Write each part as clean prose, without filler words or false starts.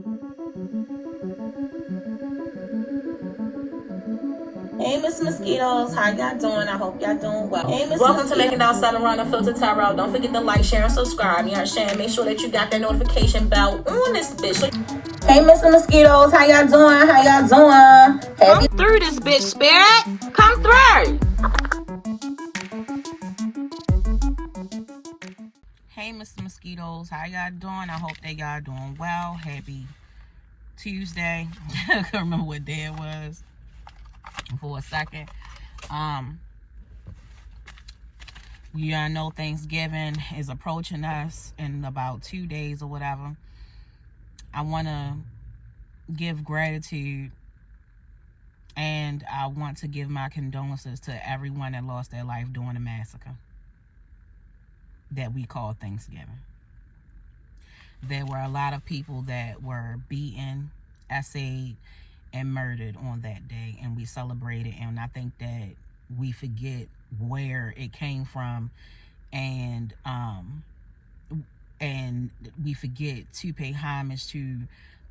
Hey, Miss Mosquitoes, how y'all doing? I hope y'all doing well. Hey, Miss Welcome to Making Out 7 Run Filter Tarot. Don't forget to like, share, and subscribe. You understand? Make sure that you got that notification bell on this bitch. Hey, Mr. Mosquitoes, how y'all doing? How y'all doing? Come through this bitch, Spirit. Come through. Hey, Mr. Mosquitoes, how y'all doing? I hope that y'all doing well. Happy Tuesday. I can't remember what day it was for a second. I know Thanksgiving is approaching us in about 2 days or whatever. I want to give gratitude, and I want to give my condolences to everyone that lost their life during the massacre that we call Thanksgiving. There were a lot of people that were beaten, essayed, and murdered on that day, and we celebrated. And I think that we forget where it came from, and we forget to pay homage to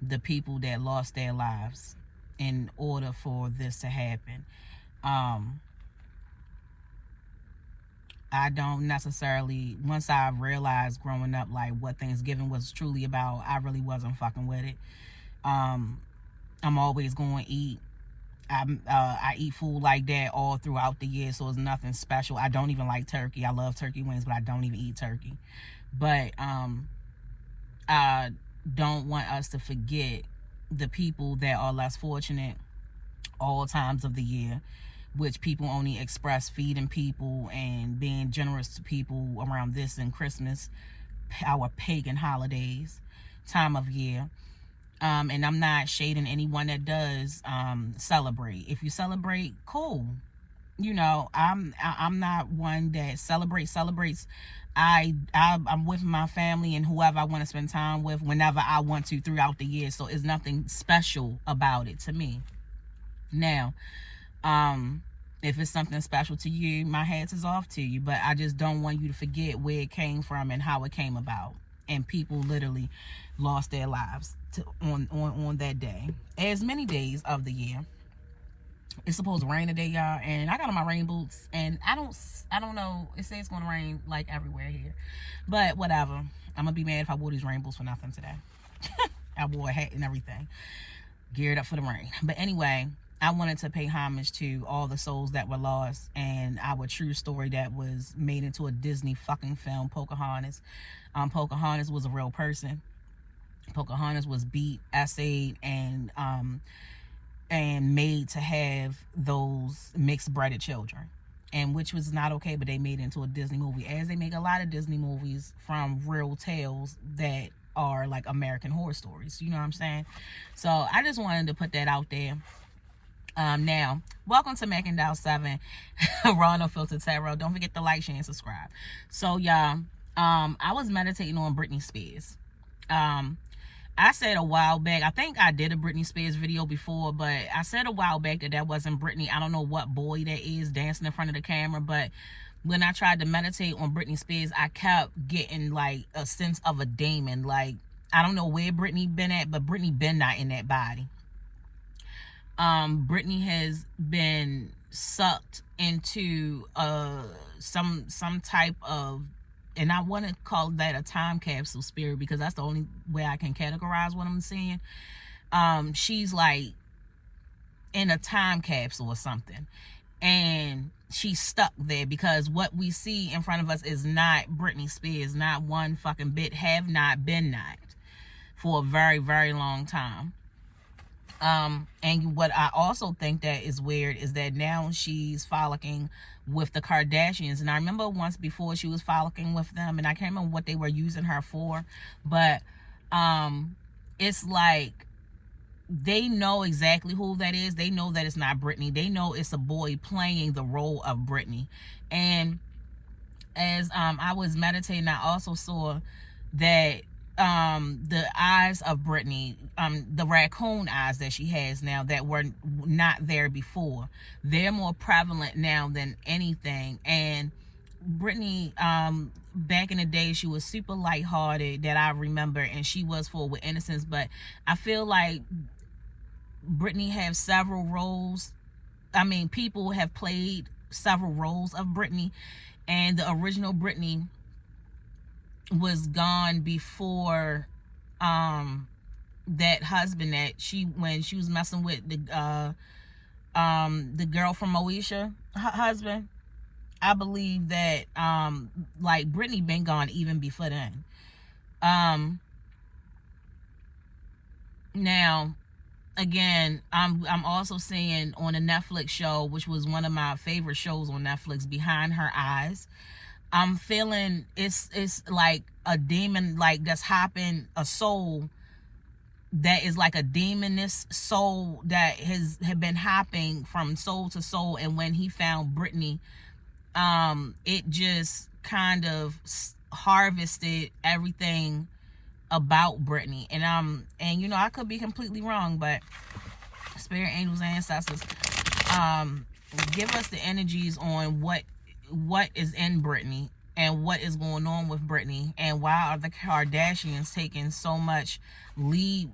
the people that lost their lives in order for this to happen. I don't necessarily, once I realized growing up like what Thanksgiving was truly about, I really wasn't fucking with it. I'm always going to eat. I eat food like that all throughout the year, so it's nothing special. I don't even like turkey. I love turkey wings, but I don't even eat turkey. But I don't want us to forget the people that are less fortunate all times of the year, which people only express feeding people and being generous to people around this and Christmas, our pagan holidays, time of year. And I'm not shading anyone that does celebrate. If you celebrate, cool. You know, I'm not one that celebrates. I'm with my family and whoever I want to spend time with whenever I want to throughout the year. So it's nothing special about it to me. Now, if it's something special to you, my hats is off to you. But I just don't want you to forget where it came from and how it came about. And people literally lost their lives on that day. As many days of the year. It's supposed to rain today, y'all, and I got on my rain boots, and I don't know. It says it's gonna rain like everywhere here, but whatever. I'm gonna be mad if I wore these rain boots for nothing today. I wore a hat and everything, geared up for the rain. But anyway, I wanted to pay homage to all the souls that were lost and our true story that was made into a Disney fucking film, Pocahontas. Pocahontas was a real person. Pocahontas was beat, essayed, and made to have those mixed breeded children, and which was not okay, but they made it into a Disney movie, as they make a lot of Disney movies from real tales that are like American Horror Stories. You know what I'm saying? So I just wanted to put that out there. Now, welcome to Making Out 7 Raw No Filter Tarot. Don't forget to like, share, and subscribe. So y'all, I was meditating on Britney Spears. I said a while back, I think I did a Britney Spears video before, but I said a while back that wasn't Britney. I don't know what boy that is dancing in front of the camera, but when I tried to meditate on Britney Spears, I kept getting like a sense of a demon. Like, I don't know where Britney been at, but Britney been not in that body. Britney has been sucked into some type of, and I want to call that a time capsule spirit, because that's the only way I can categorize what I'm seeing. She's like in a time capsule or something, and she's stuck there because what we see in front of us is not Britney Spears, not one fucking bit, have not been not for a very, very long time. And what I also think that is weird is that now she's frolicking with the Kardashians. And I remember once before she was frolicking with them, and I can't remember what they were using her for, but it's like they know exactly who that is. They know that it's not Britney. They know it's a boy playing the role of Britney. And as I was meditating, I also saw that the eyes of Britney, the raccoon eyes that she has now that were not there before, they're more prevalent now than anything. And Brittany, back in the day, she was super lighthearted, that I remember, and she was full with innocence. But I feel like Brittany have several roles. I mean, people have played several roles of Brittany, and the original Brittany was gone before that husband that when she was messing with the girl from Moesha husband. I believe that like Brittany been gone even before then. Now again, I'm also seeing on a Netflix show, which was one of my favorite shows on Netflix, Behind Her Eyes. I'm feeling it's like a demon, like that's hopping a soul that is like a demoness soul that had been hopping from soul to soul. And when he found Brittany, it just kind of harvested everything about Brittany. And you know, I could be completely wrong, but spirit, angels, and ancestors, give us the energies on what is in Brittany and what is going on with Brittany, and why are the Kardashians taking so much lead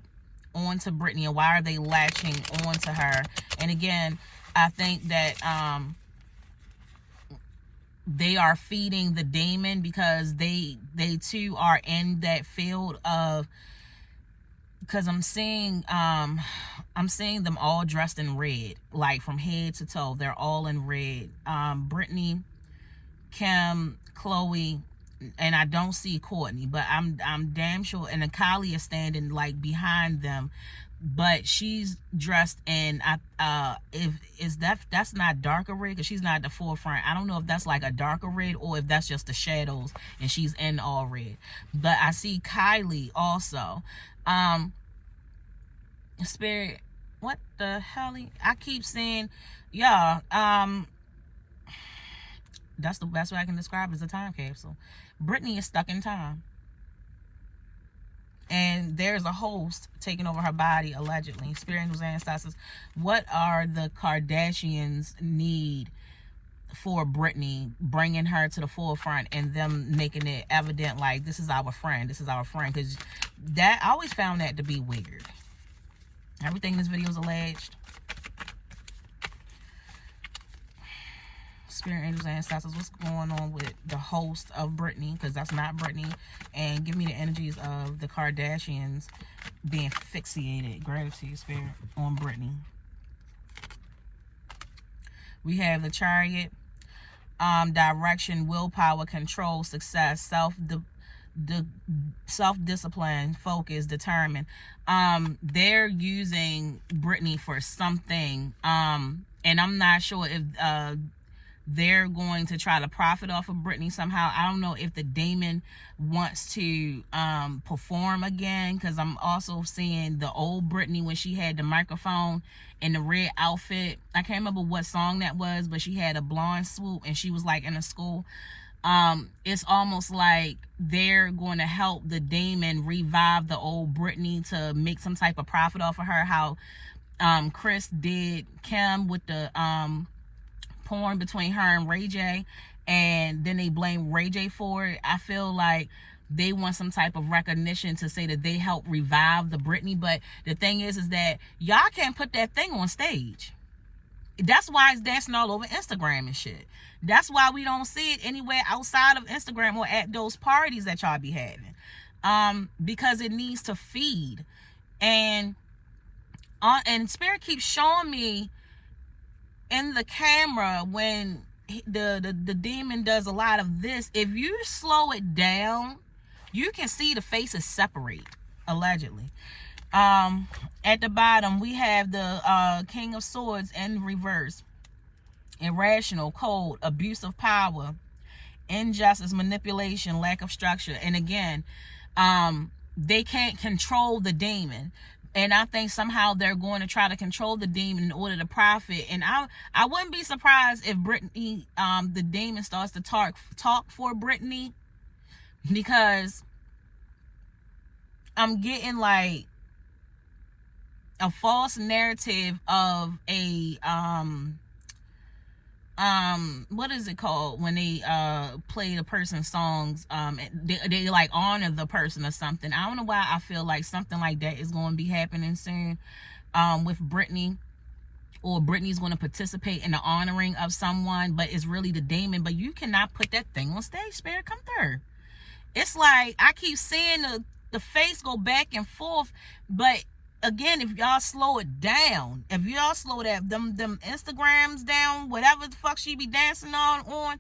onto Brittany, and why are they latching onto her. And again, I think that they are feeding the demon, because they too are in that field of, because I'm seeing them all dressed in red, like from head to toe. They're all in red. Brittany, Kim, Chloe, and I don't see Courtney, but I'm damn sure. And Kylie is standing like behind them, but she's dressed in that's not darker red, because she's not at the forefront. I don't know if that's like a darker red or if that's just the shadows and she's in all red. But I see Kylie also. Spirit, what the hell? I keep saying, yeah. That's the best way I can describe it, as a time capsule. Brittany is stuck in time. And there's a host taking over her body, allegedly. Spirit, angels, and ancestors. What are the Kardashians need for Brittany, bringing her to the forefront and them making it evident, like, this is our friend, this is our friend? Because that, I always found that to be weird. Everything in this video is alleged. Spirit, angels, and ancestors, what's going on with the host of Brittany? Because that's not Brittany. And give me the energies of the Kardashians being fixated, gratitude, spirit, on Brittany. We have the Chariot, direction, willpower, control, success, self-discipline, focus, determined. They're using Brittany for something, and I'm not sure if they're going to try to profit off of Brittany somehow. I don't know if the demon wants to perform again, because I'm also seeing the old Brittany when she had the microphone and the red outfit. I can't remember what song that was, but she had a blonde swoop and she was like in a school. It's almost like they're going to help the demon revive the old Brittany to make some type of profit off of her. How Chris did Kim with the porn between her and Ray J, and then they blame Ray J for it. I feel like they want some type of recognition to say that they helped revive the Brittany. But the thing is that y'all can't put that thing on stage. That's why it's dancing all over Instagram and shit. That's why we don't see it anywhere outside of Instagram or at those parties that y'all be having. Because it needs to feed. And Spirit keeps showing me in the camera when the demon does a lot of this. If you slow it down, you can see the faces separate, allegedly. At the bottom, we have the King of Swords in reverse. Irrational, cold, abuse of power, injustice, manipulation, lack of structure. And again, they can't control the demon. And I think somehow they're going to try to control the demon in order to profit. And I wouldn't be surprised if Brittany, the demon, starts to talk for Brittany, because I'm getting like a false narrative of a what is it called when they play the person's songs, they like honor the person or something. I don't know why I feel like something like that is going to be happening soon with Britney, or Britney's going to participate in the honoring of someone, but it's really the demon. But you cannot put that thing on stage. Spirit, come through. It's like I keep seeing the face go back and forth, but again, if y'all slow it down, if y'all slow that them Instagrams down, whatever the fuck she be dancing on,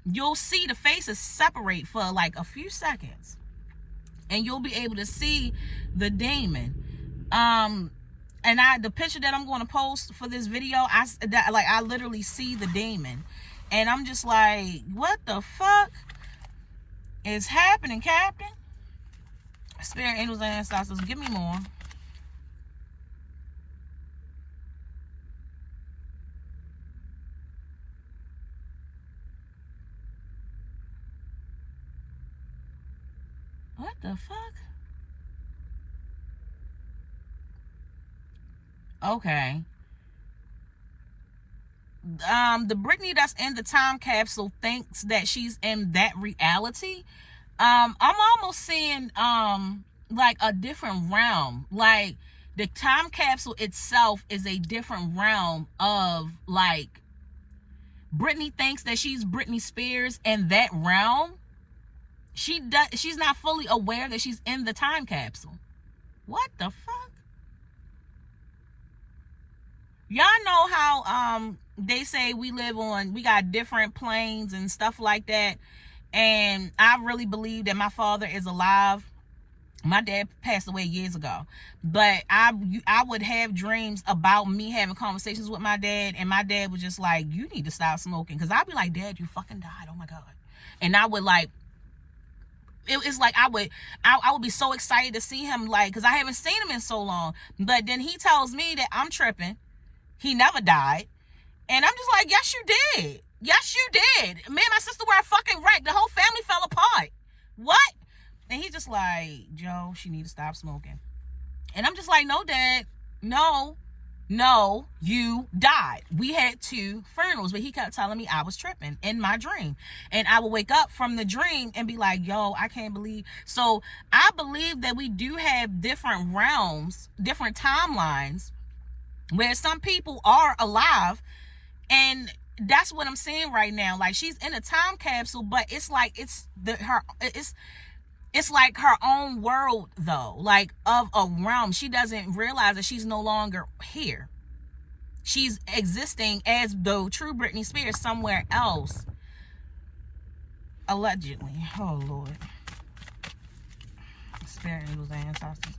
you'll see the faces separate for like a few seconds, and you'll be able to see the demon. And the picture that I'm going to post for this video, I literally see the demon, and I'm just like, what the fuck is happening, Captain? Spirit, angels, and ancestors, give me more. What the fuck? Okay. The Britney that's in the time capsule thinks that she's in that reality. I'm almost seeing like a different realm. Like the time capsule itself is a different realm of like Britney thinks that she's Britney Spears in that realm. She's not fully aware that she's in the time capsule. What the fuck? Y'all know how they say we got different planes and stuff like that, and I really believe that my father is alive. My dad passed away years ago, but I would have dreams about me having conversations with my dad, and my dad was just like, you need to stop smoking, because I'd be like, Dad, you fucking died, oh my god. And I would like, it's like I would be so excited to see him, like, because I haven't seen him in so long. But then he tells me that I'm tripping, he never died. And I'm just like, yes, you did. Yes, you did. Me and my sister were a fucking wreck. The whole family fell apart. What? And he's just like, Joe, she need to stop smoking. And I'm just like, no, Dad. No, you died. We had 2 funerals, but he kept telling me I was tripping in my dream. And I would wake up from the dream and be like, yo, I can't believe. So I believe that we do have different realms, different timelines, where some people are alive, and that's what I'm seeing right now. Like, she's in a time capsule, but it's like it's like her own world, though, like of a realm. She doesn't realize that she's no longer here. She's existing as though true Britney Spears somewhere else, allegedly. Oh Lord, Spirit, angels, and ancestors.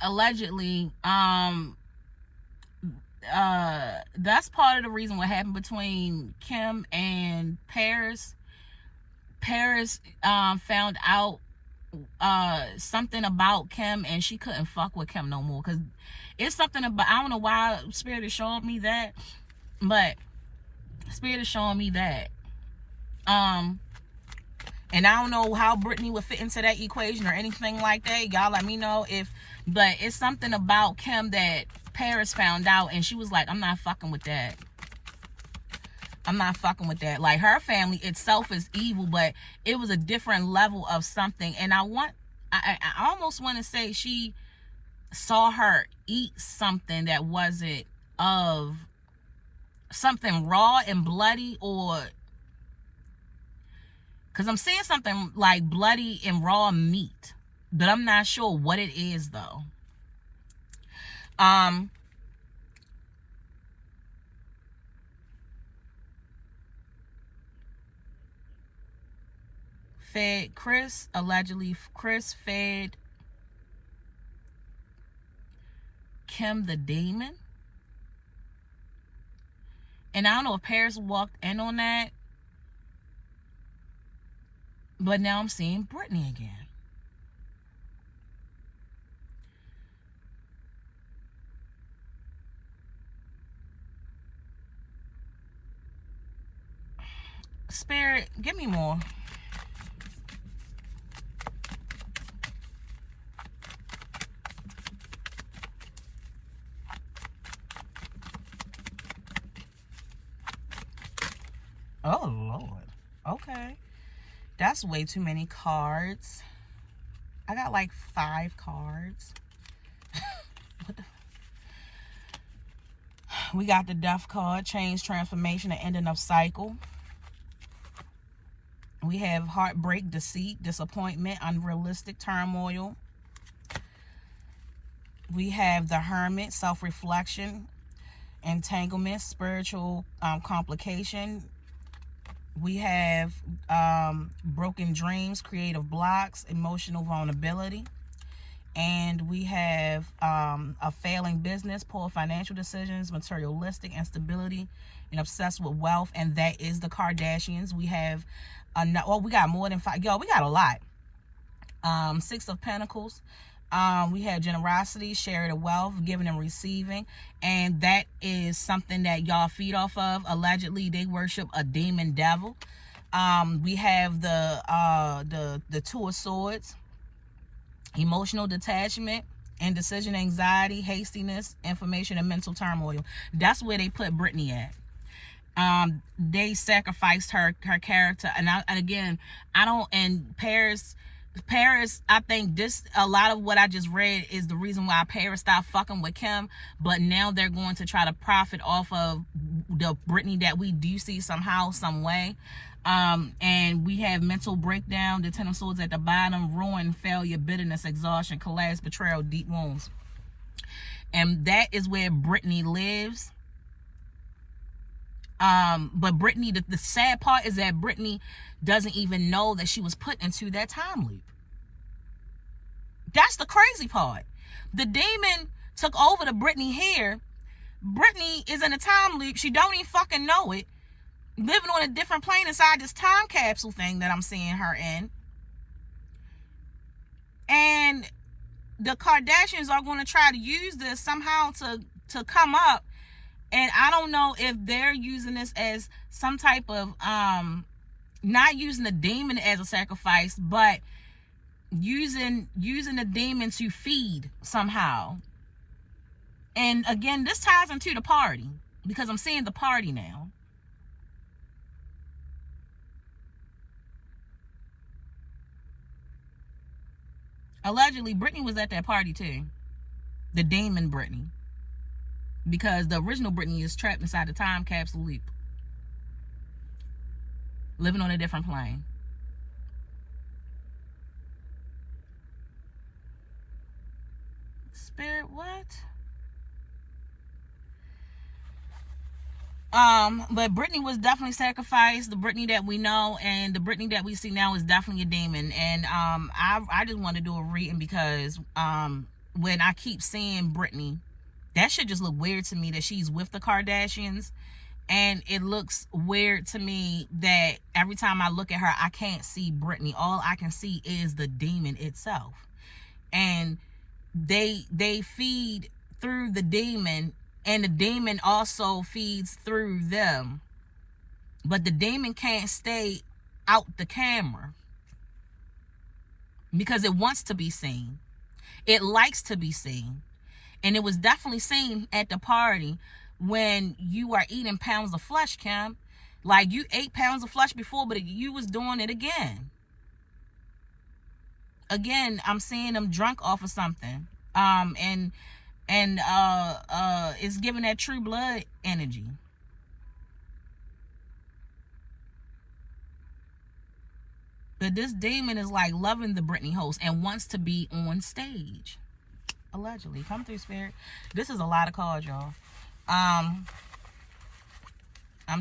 Allegedly, that's part of the reason what happened between Kim and Paris. Paris found out something about Kim, and she couldn't fuck with Kim no more, because it's something about, I don't know why Spirit is showing me that, but Spirit is showing me that and I don't know how Brittany would fit into that equation or anything like that. Y'all let me know if, but it's something about Kim that Paris found out, and she was like, I'm not fucking with that. I'm not fucking with that. Like, her family itself is evil, but it was a different level of something. And I almost want to say she saw her eat something that wasn't of something raw and bloody, or because I'm seeing something like bloody and raw meat, but I'm not sure what it is, though. Allegedly Chris fed Kim the demon. And I don't know if Paris walked in on that, but now I'm seeing Brittany again. Spirit, give me more. Oh, Lord. Okay. That's way too many cards. I got like 5 cards. What the? We got the death card, change, transformation, and ending of cycle. We have heartbreak, deceit, disappointment, unrealistic turmoil. We have the hermit, self-reflection, entanglement, spiritual complication. We have broken dreams, creative blocks, emotional vulnerability. And we have a failing business, poor financial decisions, materialistic instability, and obsessed with wealth. And that is the Kardashians. We have, we got more than 5. Yo, we got a lot. 6 of Pentacles. We have generosity, sharing the wealth, giving and receiving. And that is something that y'all feed off of. Allegedly, they worship a demon devil. We have the 2 of Swords. Emotional detachment, indecision, anxiety, hastiness, information, and mental turmoil. That's where they put Britney at. They sacrificed her character, and again, I don't. And Paris, I think this, a lot of what I just read is the reason why Paris stopped fucking with Kim. But now they're going to try to profit off of the Britney that we do see somehow, some way. And we have mental breakdown, the 10 of Swords at the bottom, ruin, failure, bitterness, exhaustion, collapse, betrayal, deep wounds. And that is where Britney lives. But Britney, the sad part is that Britney doesn't even know that she was put into that time loop. That's the crazy part. The demon took over the Britney here. Britney is in a time loop. She don't even fucking know it. Living on a different plane inside this time capsule thing that I'm seeing her in. And the Kardashians are going to try to use this somehow to come up. And I don't know if they're using this as some type of, not using the demon as a sacrifice, but using the demon to feed somehow. And again, this ties into the party, because I'm seeing the party now. Allegedly, Britney was at that party too. The demon Britney. Because the original Britney is trapped inside the time capsule loop. Living on a different plane. Spirit, what? But Britney was definitely sacrificed. The Britney that we know and the Britney that we see now is definitely a demon. And I just want to do a reading because when I keep seeing Britney, that shit just look weird to me that she's with the Kardashians. And it looks weird to me that every time I look at her, I can't see Britney. All I can see is the demon itself. And they feed through the demon, and the demon also feeds through them. But the demon can't stay out the camera because it wants to be seen. It likes to be seen. And it was definitely seen at the party when you are eating pounds of flesh, Kim. Like, you ate pounds of flesh before, but you was doing it again. Again, I'm seeing them drunk off of something. And it's giving that true blood energy. But this demon is like loving the Britney host and wants to be on stage. Allegedly. Come through, Spirit. This is a lot of cards, y'all. I'm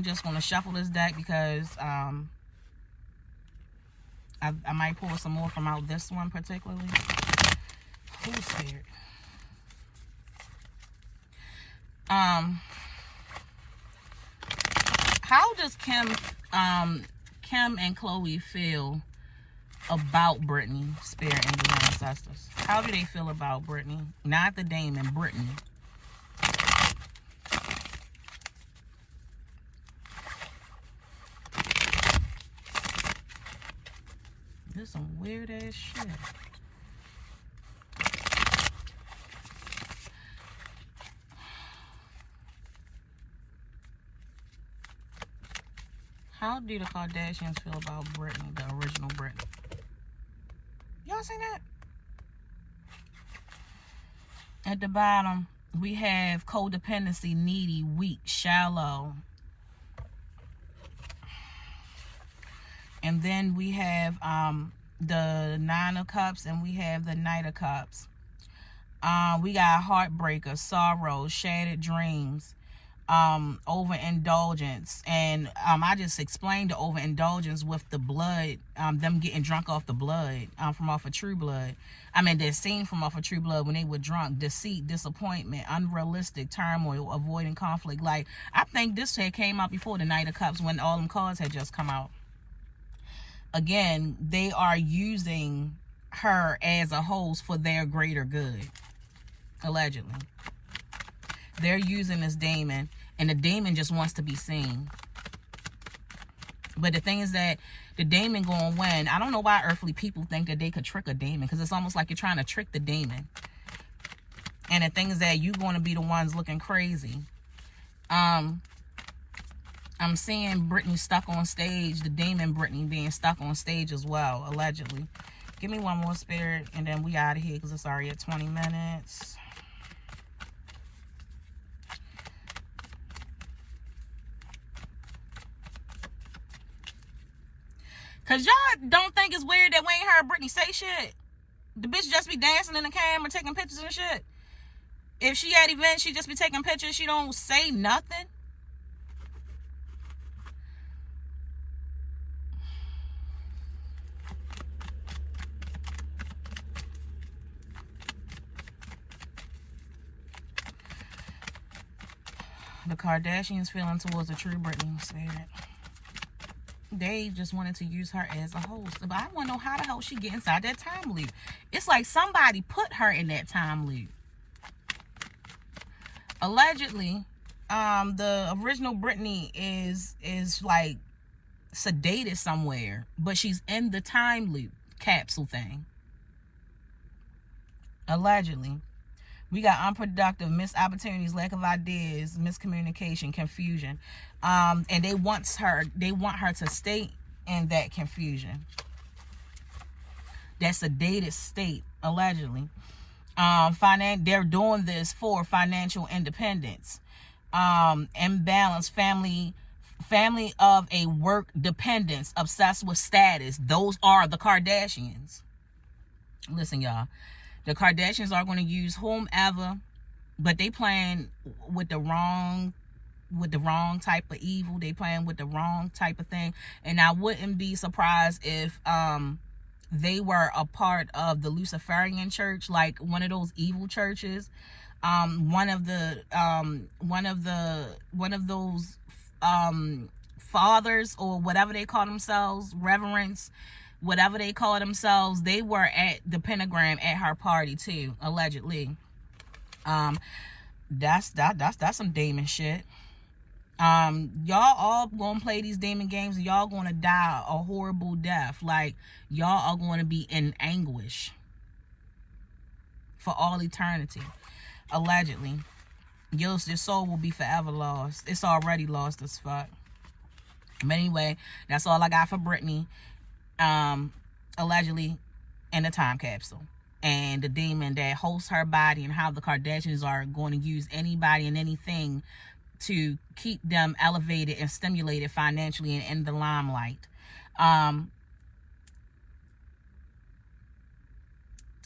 just going to shuffle this deck because I might pull some more from out this one particularly. Who's Spirit? How does Kim and Chloe feel about Britney, Spirit, and the ancestors? How do they feel about Britney? Not the demon, Britney. This is some weird ass shit. How do the Kardashians feel about Britney, the original Britney? Y'all seen that? At the bottom, we have codependency, needy, weak, shallow. And then we have the Nine of Cups, and we have the Knight of Cups. We got heartbreaker, sorrow, shattered dreams, overindulgence. And I just explained the overindulgence with the blood, them getting drunk off the blood, from off of True Blood. I mean, that scene from off of True Blood when they were drunk. Deceit, disappointment, unrealistic, turmoil, avoiding conflict. Like, I think this had came out before the Knight of Cups, when all them cards had just come out. Again, they are using her as a host for their greater good. Allegedly. They're using this demon, and the demon just wants to be seen. But the thing is that the demon gonna win. I don't know why earthly people think that they could trick a demon, because it's almost like you're trying to trick the demon. And the thing is that you're going to be the ones looking crazy. I'm seeing Britney stuck on stage, the demon Britney being stuck on stage as well, allegedly. Give me one more, Spirit, and then we out of here, because it's already at 20 minutes. Because y'all don't think it's weird that we ain't heard Britney say shit. The bitch just be dancing in the camera, taking pictures and shit. If she at events, she just be taking pictures. She don't say nothing. The Kardashians feeling towards the true Britney, Spirit. They just wanted to use her as a host. But I want to know how the hell she get inside that time loop. It's like somebody put her in that time loop. Allegedly, the original Britney is like sedated somewhere, but she's in the time loop capsule thing. Allegedly. We got unproductive, missed opportunities, lack of ideas, miscommunication, confusion. And they want her to stay in that confusion. That sedated state, allegedly. They're doing this for financial independence. Imbalance, family of a work dependence, obsessed with status. Those are the Kardashians. Listen, y'all. The Kardashians are going to use whomever, but they playing with the wrong type of evil. They playing with the wrong type of thing. And I wouldn't be surprised if they were a part of the Luciferian church, like one of those evil churches. One of those fathers, or whatever they call themselves, reverends, whatever they call themselves, they were at the pentagram at her party too, allegedly. That's some demon shit. Y'all all gonna play these demon games, and y'all gonna die a horrible death. Like, y'all are gonna be in anguish for all eternity, allegedly. Your soul will be forever lost. It's already lost as fuck. But anyway, that's all I got for Britney. Allegedly in a time capsule, and the demon that hosts her body, and how the Kardashians are going to use anybody and anything to keep them elevated and stimulated financially and in the limelight.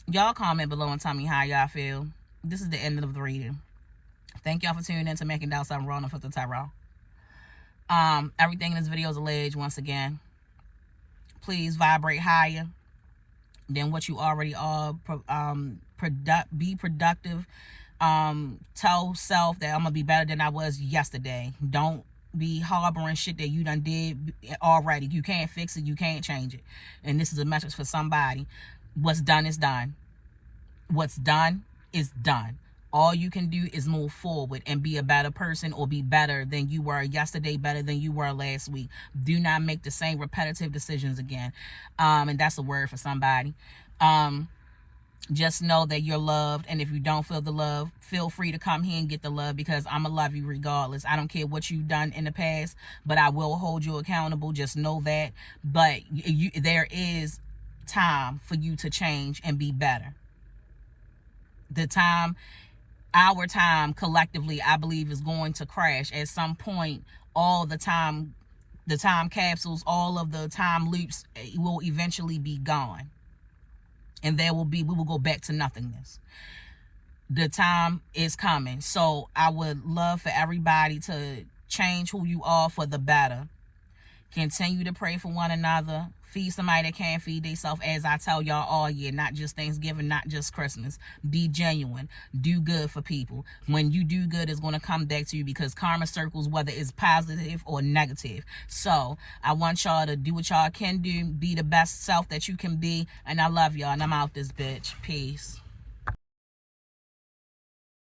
Y'all comment below and tell me how y'all feel. This is the end of the reading. Thank y'all for tuning in to Making Doubt Something Wrong with the Tarot. Everything in this video is alleged. Once again, please vibrate higher than what you already are. Be productive. Tell self that I'm gonna be better than I was yesterday. Don't be harboring shit that you done did already. You can't fix it. You can't change it. And this is a message for somebody. What's done is done. What's done is done. All you can do is move forward and be a better person, or be better than you were yesterday, better than you were last week. Do not make the same repetitive decisions again. And that's a word for somebody. Just know that you're loved, and if you don't feel the love, feel free to come here and get the love, because I'm gonna love you regardless. I don't care what you've done in the past, but I will hold you accountable. Just know that. But there is time for you to change and be better. The time, our time collectively, I believe, is going to crash at some point. All the time capsules, all of the time loops will eventually be gone, and we will go back to nothingness. The time is coming. So I would love for everybody to change who you are for the better. Continue to pray for one another. Feed somebody that can't feed themselves, as I tell y'all all year, not just Thanksgiving, not just Christmas. Be genuine. Do good for people. When you do good, it's going to come back to you, because karma circles, whether it's positive or negative. So I want y'all to do what y'all can do. Be the best self that you can be. And I love y'all. And I'm out this bitch. Peace.